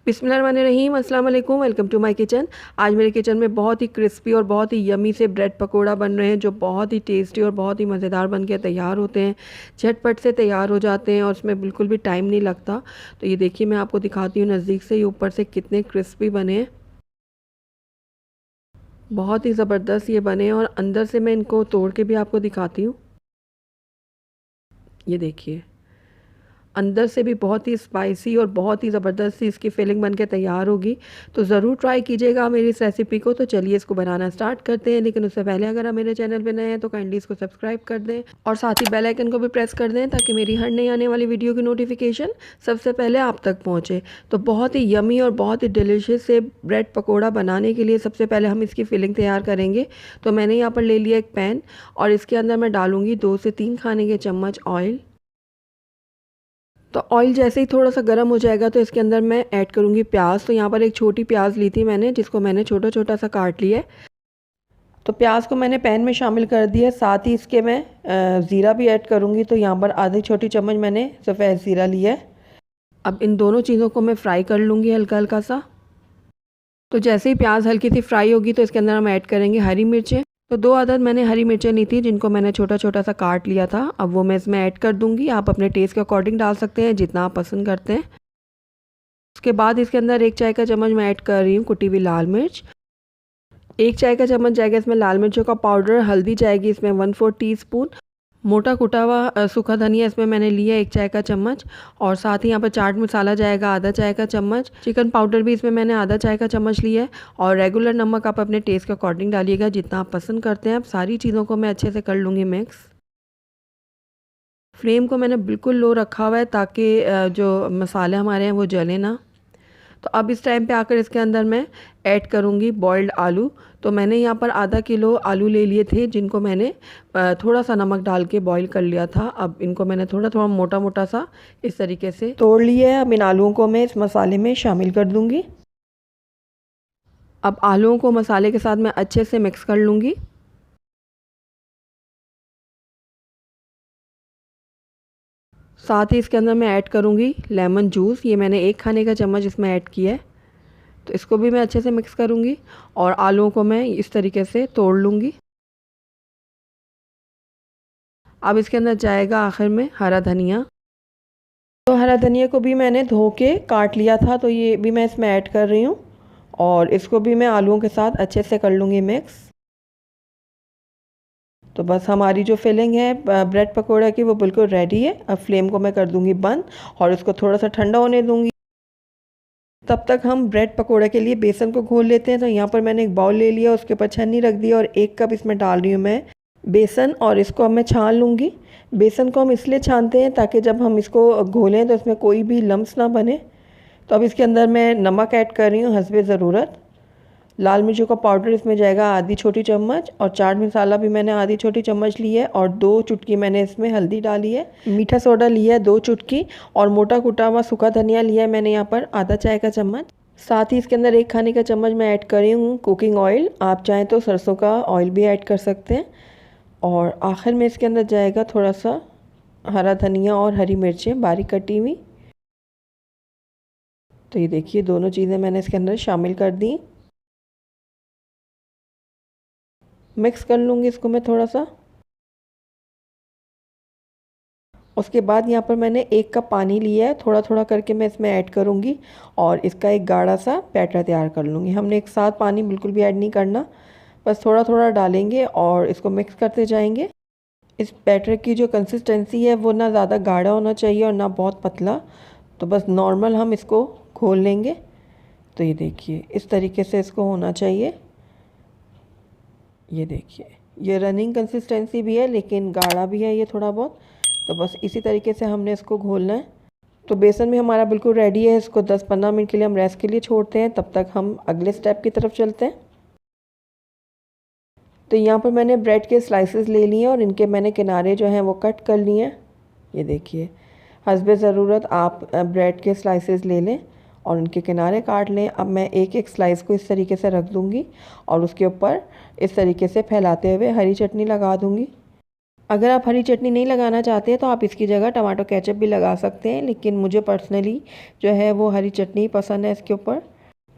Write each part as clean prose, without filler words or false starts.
बिस्मिल्लाहिर्रहमानिर्रहीम, अस्सलाम वालेकुम। Welcome to my kitchen. आज मेरे किचन में बहुत ही क्रिस्पी और बहुत ही यमी से ब्रेड पकोड़ा बन रहे हैं जो बहुत ही टेस्टी और बहुत ही मज़ेदार बन के तैयार होते हैं। झटपट से तैयार हो जाते हैं और उसमें बिल्कुल भी टाइम नहीं लगता। तो ये देखिए, मैं आपको दिखाती हूँ नज़दीक से, ये ऊपर से कितने क्रिस्पी बने हैं। बहुत ही ज़बरदस्त ये बने हैं और अंदर से मैं इनको तोड़ के भी आपको दिखाती हूँ। ये देखिए, अंदर से भी बहुत ही स्पाइसी और बहुत ही ज़बरदस्त सी इसकी फिलिंग बनके तैयार होगी। तो ज़रूर ट्राई कीजिएगा मेरी इस रेसिपी को। तो चलिए इसको बनाना स्टार्ट करते हैं, लेकिन उससे पहले अगर आप मेरे चैनल पे नए हैं तो काइंडली इसको सब्सक्राइब कर दें और साथ ही बेल आइकन को भी प्रेस कर दें ताकि मेरी हर नई आने वाली वीडियो की नोटिफिकेशन सबसे पहले आप तक पहुँचे। तो बहुत ही यमी और बहुत ही डिलीशियस से ब्रेड पकौड़ा बनाने के लिए सबसे पहले हम इसकी फिलिंग तैयार करेंगे। तो मैंने यहाँ पर ले लिया एक पैन और इसके अंदर मैं डालूँगी 2 से 3 खाने के चम्मच ऑयल। तो ऑयल जैसे ही थोड़ा सा गर्म हो जाएगा तो इसके अंदर मैं ऐड करूँगी प्याज। तो यहाँ पर एक छोटी प्याज ली थी मैंने, जिसको मैंने छोटा छोटा सा काट लिया है। तो प्याज को मैंने पैन में शामिल कर दिया। साथ ही इसके मैं ज़ीरा भी ऐड करूँगी। तो यहाँ पर आधी छोटी चम्मच मैंने सफ़ेद ज़ीरा लिया है। अब इन दोनों चीज़ों को मैं फ्राई कर लूँगी हल्का हल्का सा। तो जैसे ही प्याज हल्की सी फ्राई होगी तो इसके अंदर हम ऐड करेंगे हरी मिर्चें। तो 2 अदद मैंने हरी मिर्चें ली थी, जिनको मैंने छोटा छोटा सा काट लिया था। अब वो मैं इसमें ऐड कर दूंगी। आप अपने टेस्ट के अकॉर्डिंग डाल सकते हैं, जितना आप पसंद करते हैं। उसके बाद इसके अंदर 1 चाय का चम्मच मैं ऐड कर रही हूँ कुटी हुई लाल मिर्च। 1 चाय का चम्मच जाएगा इसमें लाल मिर्चों का पाउडर। हल्दी जाएगी इसमें 1/4 टीस्पून। मोटा कुटा हुआ सूखा धनिया इसमें मैंने लिया 1 चाय का चम्मच। और साथ ही यहाँ पर चाट मसाला जाएगा आधा चाय का चम्मच। चिकन पाउडर भी इसमें मैंने आधा चाय का चम्मच लिया है। और रेगुलर नमक आप अपने टेस्ट के अकॉर्डिंग डालिएगा, जितना आप पसंद करते हैं। अब सारी चीज़ों को मैं अच्छे से कर लूँगी मिक्स। फ्लेम को मैंने बिल्कुल लो रखा हुआ है ताकि जो मसाले हमारे हैं वो जले ना। तो अब इस टाइम पे आकर इसके अंदर मैं ऐड करूँगी बॉइल्ड आलू। तो मैंने यहाँ पर आधा किलो आलू ले लिए थे, जिनको मैंने थोड़ा सा नमक डाल के बॉईल कर लिया था। अब इनको मैंने थोड़ा थोड़ा मोटा मोटा सा इस तरीके से तोड़ लिया है। अब इन आलूओं को मैं इस मसाले में शामिल कर दूँगी। अब आलूओं को मसाले के साथ मैं अच्छे से मिक्स कर लूँगी। साथ ही इसके अंदर मैं ऐड करूँगी लेमन जूस। ये मैंने 1 खाने का चम्मच इसमें ऐड किया है। तो इसको भी मैं अच्छे से मिक्स करूँगी और आलूओं को मैं इस तरीके से तोड़ लूँगी। अब इसके अंदर जाएगा आखिर में हरा धनिया। तो हरा धनिया को भी मैंने धो के काट लिया था, तो ये भी मैं इसमें ऐड कर रही हूँ और इसको भी मैं आलूओं के साथ अच्छे से कर लूँगी मिक्स। तो बस हमारी जो फिलिंग है ब्रेड पकोड़ा की वो बिल्कुल रेडी है। अब फ्लेम को मैं कर दूँगी बंद और इसको थोड़ा सा ठंडा होने दूँगी। तब तक हम ब्रेड पकोड़े के लिए बेसन को घोल लेते हैं। तो यहाँ पर मैंने एक बाउल ले लिया, उसके ऊपर छन्नी रख दी और 1 कप इसमें डाल रही हूँ मैं बेसन और इसको अब मैं छान लूँगी। बेसन को हम इसलिए छानते हैं ताकि जब हम इसको घोलें तो इसमें कोई भी लम्स ना बने। तो अब इसके अंदर मैं नमक ऐड कर रही हूँ हस्बे ज़रूरत। लाल मिर्चों का पाउडर इसमें जाएगा आधी छोटी चम्मच और चाट मसाला भी मैंने आधी छोटी चम्मच ली है और 2 चुटकी मैंने इसमें हल्दी डाली है। मीठा सोडा लिया है 2 चुटकी और मोटा कुटा हुआ सूखा धनिया लिया है मैंने यहाँ पर आधा चाय का चम्मच। साथ ही इसके अंदर 1 खाने का चम्मच मैं ऐड कर रही हूँ कुकिंग ऑयल। आप चाहें तो सरसों का ऑयल भी ऐड कर सकते हैं। और आखिर में इसके अंदर जाएगा थोड़ा सा हरा धनिया और हरी मिर्चें बारीक कटी हुई। तो ये देखिए, दोनों चीज़ें मैंने इसके अंदर शामिल कर दी। मिक्स कर लूँगी इसको मैं थोड़ा सा। उसके बाद यहाँ पर मैंने 1 कप पानी लिया है, थोड़ा थोड़ा करके मैं इसमें ऐड करूँगी और इसका एक गाढ़ा सा बैटर तैयार कर लूँगी। हमने एक साथ पानी बिल्कुल भी ऐड नहीं करना, बस थोड़ा थोड़ा डालेंगे और इसको मिक्स करते जाएंगे। इस बैटर की जो कंसिस्टेंसी है वो ना ज़्यादा गाढ़ा होना चाहिए और ना बहुत पतला। तो बस नॉर्मल हम इसको घोल लेंगे। तो ये देखिए, इस तरीके से इसको होना चाहिए। ये देखिए, ये रनिंग कंसिस्टेंसी भी है लेकिन गाढ़ा भी है ये थोड़ा बहुत। तो बस इसी तरीके से हमने इसको घोलना है। तो बेसन भी हमारा बिल्कुल रेडी है। इसको 10-15 मिनट के लिए हम रेस्ट के लिए छोड़ते हैं। तब तक हम अगले स्टेप की तरफ चलते हैं। तो यहाँ पर मैंने ब्रेड के स्लाइसेस ले लिए और इनके मैंने किनारे जो हैं वो कट कर लिए हैं। ये देखिए, हस्बे ज़रूरत आप ब्रेड के स्लाइसेस ले लें और उनके किनारे काट लें। अब मैं एक एक स्लाइस को इस तरीके से रख दूँगी और उसके ऊपर इस तरीके से फैलाते हुए हरी चटनी लगा दूँगी। अगर आप हरी चटनी नहीं लगाना चाहते हैं तो आप इसकी जगह टमाटो केचप भी लगा सकते हैं, लेकिन मुझे पर्सनली जो है वो हरी चटनी पसंद है इसके ऊपर।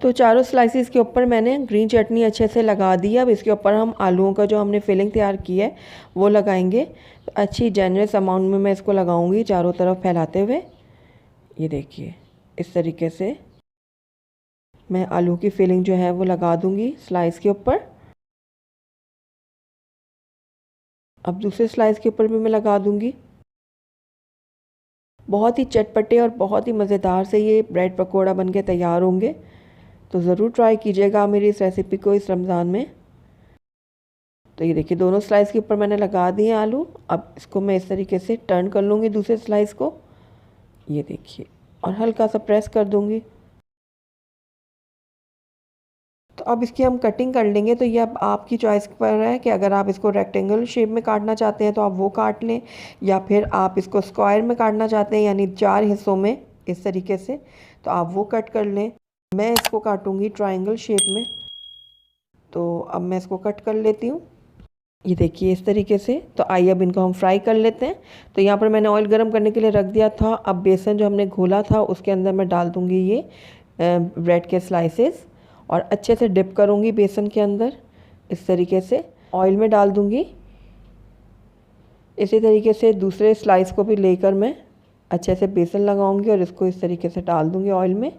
तो चारों स्लाइसिस के ऊपर मैंने ग्रीन चटनी अच्छे से लगा दी। अब इसके ऊपर हम आलूओं का जो हमने फिलिंग तैयार की है वो लगाएंगे। तो अच्छी जेनरस अमाउंट में मैं इसको लगाऊंगी चारों तरफ फैलाते हुए। ये देखिए इस तरीके से मैं आलू की फिलिंग जो है वो लगा दूंगी स्लाइस के ऊपर। अब दूसरे स्लाइस के ऊपर भी मैं लगा दूंगी। बहुत ही चटपटे और बहुत ही मज़ेदार से ये ब्रेड पकोड़ा बन के तैयार होंगे। तो ज़रूर ट्राई कीजिएगा मेरी इस रेसिपी को इस रमज़ान में। तो ये देखिए दोनों स्लाइस के ऊपर मैंने लगा दिए आलू। अब इसको मैं इस तरीके से टर्न कर लूँगी दूसरे स्लाइस को। ये देखिए और हल्का सा प्रेस कर दूँगी। तो अब इसकी हम कटिंग कर लेंगे। तो ये अब आपकी चॉइस पर है कि अगर आप इसको रेक्टेंगल शेप में काटना चाहते हैं तो आप वो काट लें, या फिर आप इसको स्क्वायर में काटना चाहते हैं यानी 4 हिस्सों में इस तरीके से, तो आप वो कट कर लें। मैं इसको काटूंगी ट्रायंगल शेप में। तो अब मैं इसको कट कर लेती हूँ। ये देखिए इस तरीके से। तो आइए अब इनको हम फ्राई कर लेते हैं। तो यहाँ पर मैंने ऑयल गर्म करने के लिए रख दिया था। अब बेसन जो हमने घोला था उसके अंदर मैं डाल दूँगी ये ब्रेड के स्लाइसेस और अच्छे से डिप करूँगी बेसन के अंदर। इस तरीके से ऑयल में डाल दूँगी। इसी तरीके से दूसरे स्लाइस को भी लेकर मैं अच्छे से बेसन लगाऊंगी और इसको इस तरीके से डाल दूँगी ऑयल में।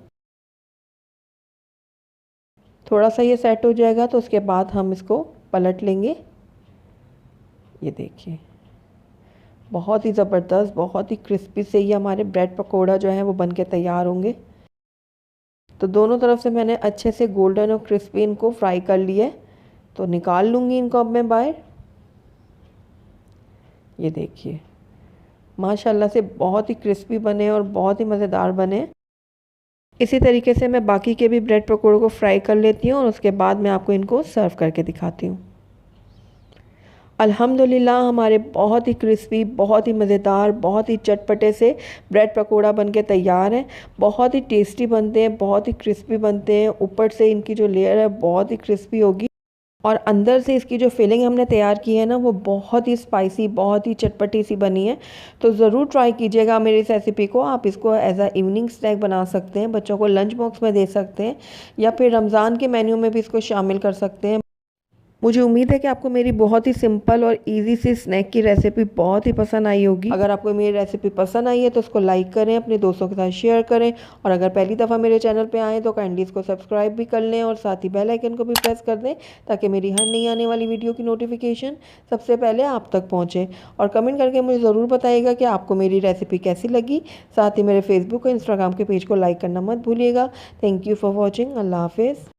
थोड़ा सा ये सेट हो जाएगा तो उसके बाद हम इसको पलट लेंगे। ये देखिए बहुत ही ज़बरदस्त, बहुत ही क्रिस्पी से ये हमारे ब्रेड पकोड़ा जो है वो बन के तैयार होंगे। तो दोनों तरफ से मैंने अच्छे से गोल्डन और क्रिस्पी इनको फ्राई कर लिया है। तो निकाल लूँगी इनको अब मैं बाहर। ये देखिए माशाल्लाह से बहुत ही क्रिस्पी बने और बहुत ही मज़ेदार बने। इसी तरीके से मैं बाकी के भी ब्रेड पकौड़ों को फ्राई कर लेती हूँ और उसके बाद मैं आपको इनको सर्व करके दिखाती हूँ। अल्हम्दुलिल्लाह हमारे बहुत ही क्रिस्पी, बहुत ही मज़ेदार, बहुत ही चटपटे से ब्रेड पकोड़ा बन के तैयार है। बहुत ही टेस्टी बनते हैं, बहुत ही क्रिस्पी बनते हैं। ऊपर से इनकी जो लेयर है बहुत ही क्रिस्पी होगी और अंदर से इसकी जो फिलिंग हमने तैयार की है ना वो बहुत ही स्पाइसी, बहुत ही चटपटी सी बनी है। तो ज़रूर ट्राई कीजिएगा मेरी इस रेसिपी को। आप इसको एज अ इवनिंग स्नैक बना सकते हैं, बच्चों को लंच बॉक्स में दे सकते हैं, या फिर रमज़ान के मेन्यू में भी इसको शामिल कर सकते हैं। मुझे उम्मीद है कि आपको मेरी बहुत ही सिंपल और इजी सी स्नैक की रेसिपी बहुत ही पसंद आई होगी। अगर आपको मेरी रेसिपी पसंद आई है तो उसको लाइक करें, अपने दोस्तों के साथ शेयर करें, और अगर पहली दफ़ा मेरे चैनल पे आएँ तो काइंडली इसको सब्सक्राइब भी कर लें और साथ ही बेल आइकन को भी प्रेस कर दें ताकि मेरी हर नई आने वाली वीडियो की नोटिफिकेशन सबसे पहले आप तक पहुँचे। और कमेंट करके मुझे ज़रूर बताइएगा कि आपको मेरी रेसिपी कैसी लगी। साथ ही मेरे फेसबुक और इंस्टाग्राम के पेज को लाइक करना मत भूलिएगा। Thank you for watching. अल्लाह हाफिज़।